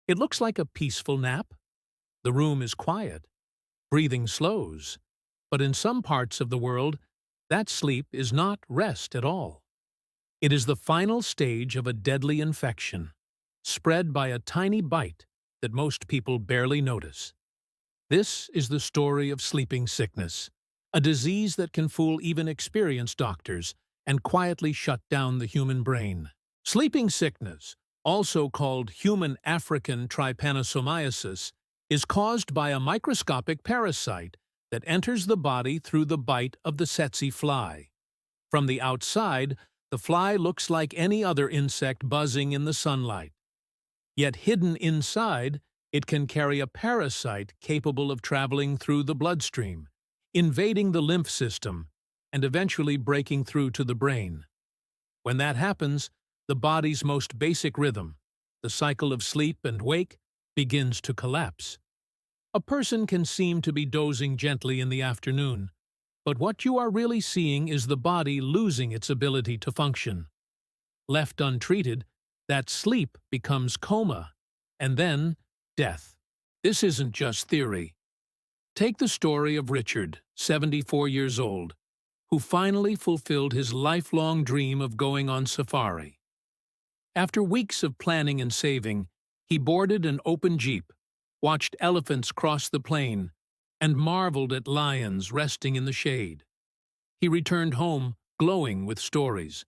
It looks like a peaceful nap. The room is quiet. Breathing slows. But in some parts of the world, that sleep is not rest at all. It is the final stage of a deadly infection, spread by a tiny bite that most people barely notice. This is the story of sleeping sickness, a disease that can fool even experienced doctors and quietly shut down the human brain. Sleeping sickness, also called human African trypanosomiasis, is caused by a microscopic parasite that enters the body through the bite of the tsetse fly. From the outside, the fly looks like any other insect buzzing in the sunlight. Yet hidden inside, it can carry a parasite capable of traveling through the bloodstream, invading the lymph system, and eventually breaking through to the brain. When that happens, the body's most basic rhythm, the cycle of sleep and wake, begins to collapse. A person can seem to be dozing gently in the afternoon, but what you are really seeing is the body losing its ability to function. Left untreated, that sleep becomes coma, and then death. This isn't just theory. Take the story of Richard, 74 years old, who finally fulfilled his lifelong dream of going on safari. After weeks of planning and saving, he boarded an open jeep, watched elephants cross the plain, and marveled at lions resting in the shade. He returned home, glowing with stories.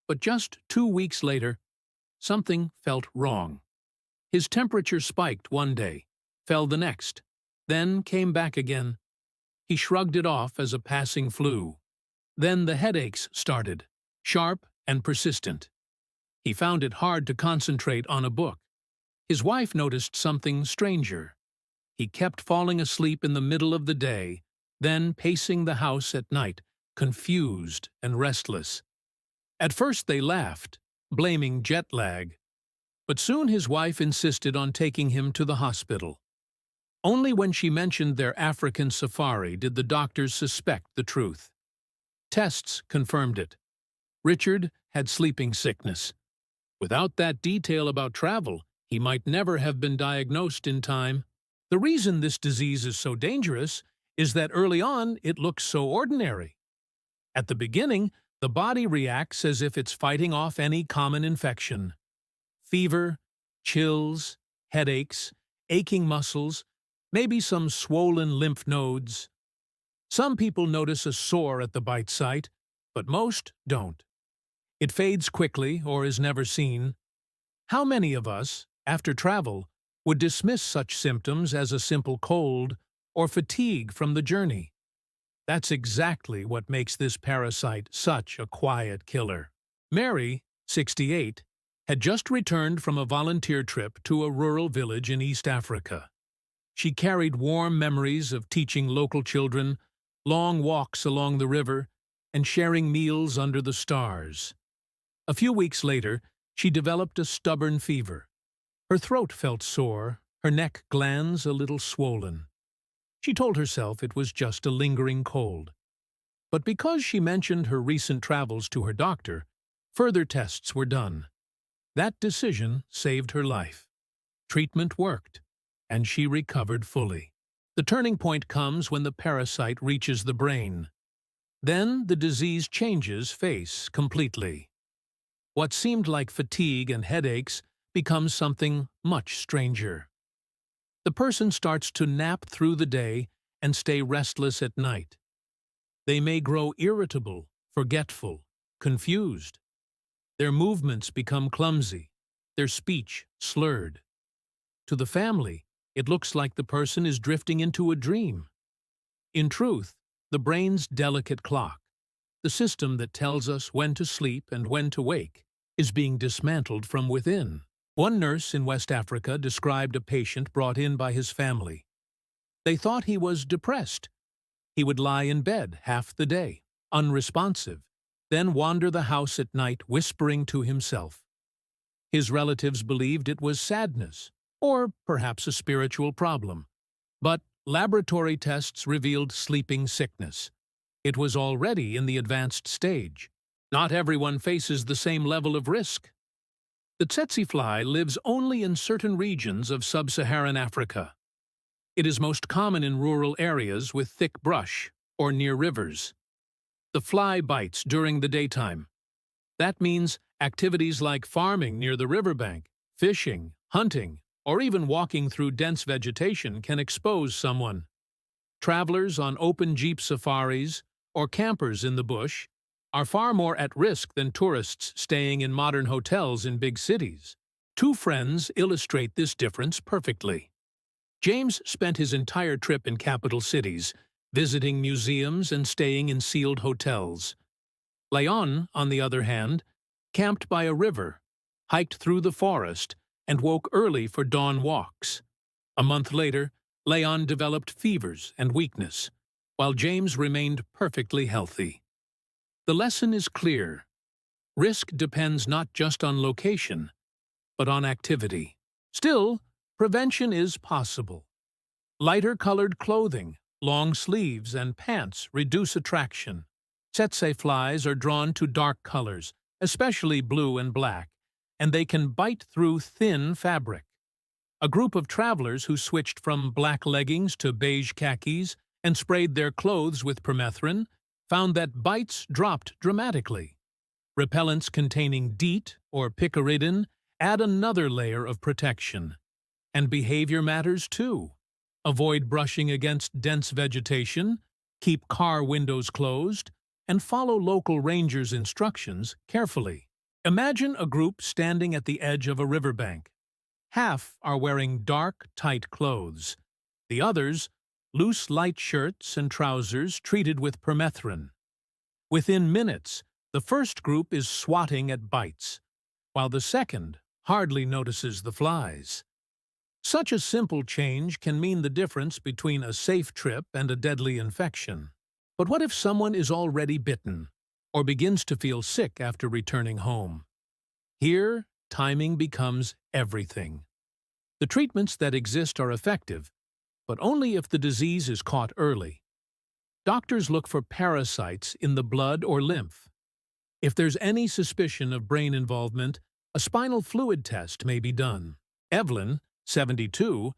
But just 2 weeks later, something felt wrong. His temperature spiked one day, fell the next, then came back again. He shrugged it off as a passing flu. Then the headaches started, sharp and persistent. He found it hard to concentrate on a book. His wife noticed something stranger. He kept falling asleep in the middle of the day, then pacing the house at night, confused and restless. At first they laughed, blaming jet lag. But soon his wife insisted on taking him to the hospital. Only when she mentioned their African safari did the doctors suspect the truth. Tests confirmed it. Richard had sleeping sickness. Without that detail about travel, he might never have been diagnosed in time. The reason this disease is so dangerous is that early on it looks so ordinary. At the beginning, the body reacts as if it's fighting off any common infection. Fever, chills, headaches, aching muscles, maybe some swollen lymph nodes. Some people notice a sore at the bite site, but most don't. It fades quickly or is never seen. How many of us, after travel, would dismiss such symptoms as a simple cold or fatigue from the journey? That's exactly what makes this parasite such a quiet killer. Mary, 68, had just returned from a volunteer trip to a rural village in East Africa. She carried warm memories of teaching local children, long walks along the river, and sharing meals under the stars. A few weeks later, she developed a stubborn fever. Her throat felt sore, her neck glands a little swollen. She told herself it was just a lingering cold. But because she mentioned her recent travels to her doctor, further tests were done. That decision saved her life. Treatment worked, and she recovered fully. The turning point comes when the parasite reaches the brain. Then the disease changes face completely. What seemed like fatigue and headaches becomes something much stranger. The person starts to nap through the day and stay restless at night. They may grow irritable, forgetful, confused. Their movements become clumsy, their speech slurred. To the family, it looks like the person is drifting into a dream. In truth, the brain's delicate clock, the system that tells us when to sleep and when to wake, is being dismantled from within. One nurse in West Africa described a patient brought in by his family. They thought he was depressed. He would lie in bed half the day, unresponsive, then wander the house at night whispering to himself. His relatives believed it was sadness, or perhaps a spiritual problem. But laboratory tests revealed sleeping sickness. It was already in the advanced stage. Not everyone faces the same level of risk. The tsetse fly lives only in certain regions of sub-Saharan Africa. It is most common in rural areas with thick brush or near rivers. The fly bites during the daytime. That means activities like farming near the riverbank, fishing, hunting, or even walking through dense vegetation can expose someone. Travelers on open jeep safaris or campers in the bush are far more at risk than tourists staying in modern hotels in big cities. Two friends illustrate this difference perfectly. James spent his entire trip in capital cities, visiting museums and staying in sealed hotels. Leon, on the other hand, camped by a river, hiked through the forest, and woke early for dawn walks. A month later, Leon developed fevers and weakness, while James remained perfectly healthy. The lesson is clear. Risk depends not just on location, but on activity. Still, prevention is possible. Lighter-colored clothing, long sleeves, and pants reduce attraction. Tsetse flies are drawn to dark colors, especially blue and black, and they can bite through thin fabric. A group of travelers who switched from black leggings to beige khakis and sprayed their clothes with permethrin found that bites dropped dramatically. Repellents containing DEET or picaridin add another layer of protection. And behavior matters too. Avoid brushing against dense vegetation, keep car windows closed, and follow local rangers' instructions carefully. Imagine a group standing at the edge of a riverbank. Half are wearing dark, tight clothes. The others, loose light shirts and trousers treated with permethrin. Within minutes, the first group is swatting at bites, while the second hardly notices the flies. Such a simple change can mean the difference between a safe trip and a deadly infection. But what if someone is already bitten, or begins to feel sick after returning home? Here, timing becomes everything. The treatments that exist are effective, but only if the disease is caught early. Doctors look for parasites in the blood or lymph. If there's any suspicion of brain involvement, a spinal fluid test may be done. Evelyn, 72,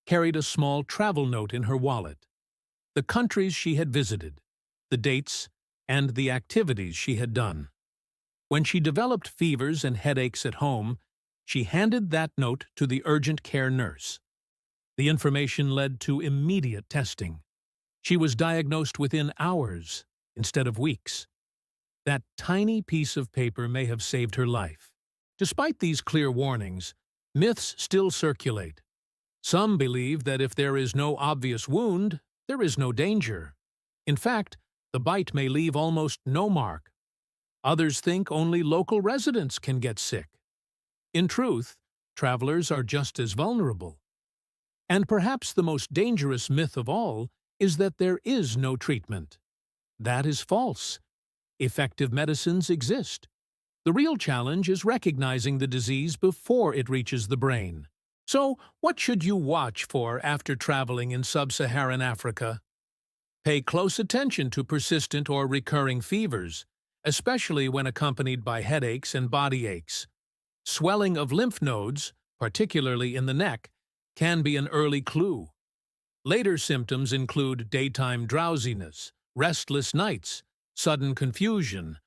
carried a small travel note in her wallet. The countries she had visited, the dates, and the activities she had done. When she developed fevers and headaches at home, she handed that note to the urgent care nurse. The information led to immediate testing. She was diagnosed within hours instead of weeks. That tiny piece of paper may have saved her life. Despite these clear warnings, myths still circulate. Some believe that if there is no obvious wound, there is no danger. In fact, the bite may leave almost no mark. Others think only local residents can get sick. In truth, travelers are just as vulnerable. And perhaps the most dangerous myth of all is that there is no treatment. That is false. Effective medicines exist. The real challenge is recognizing the disease before it reaches the brain. So, what should you watch for after traveling in sub-Saharan Africa? Pay close attention to persistent or recurring fevers, especially when accompanied by headaches and body aches. Swelling of lymph nodes, particularly in the neck, can be an early clue. Later symptoms include daytime drowsiness, restless nights, sudden confusion,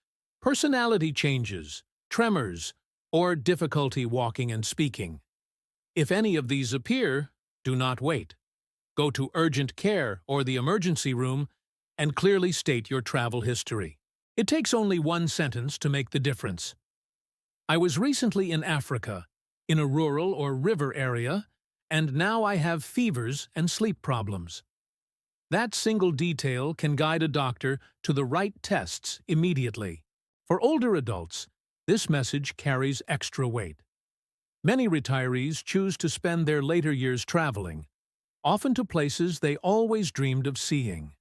personality changes, tremors, or difficulty walking and speaking. If any of these appear, do not wait. Go to urgent care or the emergency room and clearly state your travel history. It takes only one sentence to make the difference. I was recently in Africa, in a rural or river area, and now I have fevers and sleep problems. That single detail can guide a doctor to the right tests immediately. For older adults, this message carries extra weight. Many retirees choose to spend their later years traveling, often to places they always dreamed of seeing.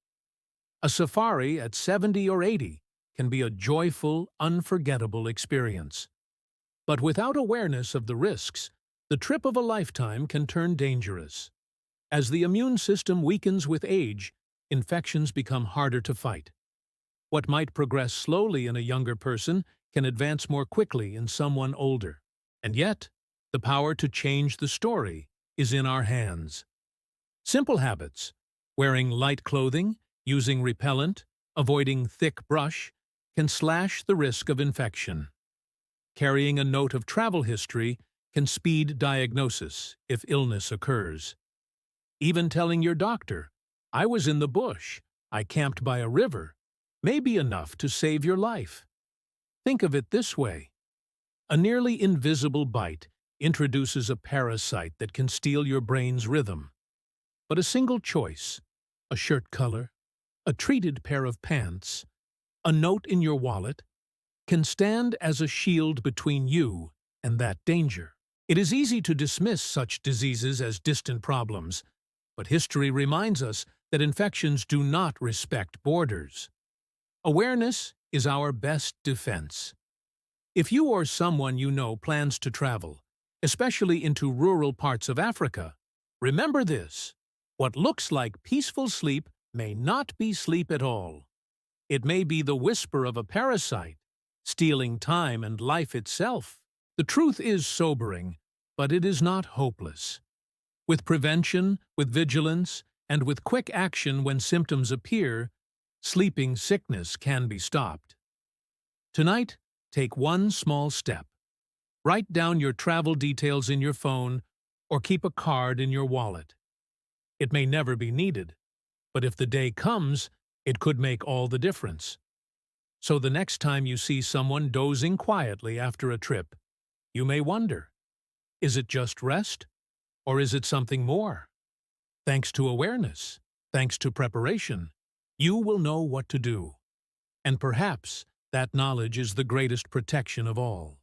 A safari at 70 or 80 can be a joyful, unforgettable experience. But without awareness of the risks, the trip of a lifetime can turn dangerous. As the immune system weakens with age, infections become harder to fight. What might progress slowly in a younger person can advance more quickly in someone older. And yet, the power to change the story is in our hands. Simple habits, wearing light clothing, using repellent, avoiding thick brush, can slash the risk of infection. Carrying a note of travel history can speed diagnosis if illness occurs. Even telling your doctor, "I was in the bush, I camped by a river," may be enough to save your life. Think of it this way. A nearly invisible bite introduces a parasite that can steal your brain's rhythm. But a single choice, a shirt color, a treated pair of pants, a note in your wallet, can stand as a shield between you and that danger. It is easy to dismiss such diseases as distant problems, but history reminds us that infections do not respect borders. Awareness is our best defense. If you or someone you know plans to travel, especially into rural parts of Africa, remember this: what looks like peaceful sleep may not be sleep at all. It may be the whisper of a parasite, stealing time and life itself. The truth is sobering, but it is not hopeless. With prevention, with vigilance, and with quick action when symptoms appear, sleeping sickness can be stopped. Tonight, take one small step. Write down your travel details in your phone or keep a card in your wallet. It may never be needed, but if the day comes, it could make all the difference. So the next time you see someone dozing quietly after a trip, you may wonder, is it just rest? Or is it something more? Thanks to awareness, thanks to preparation, you will know what to do. And perhaps that knowledge is the greatest protection of all.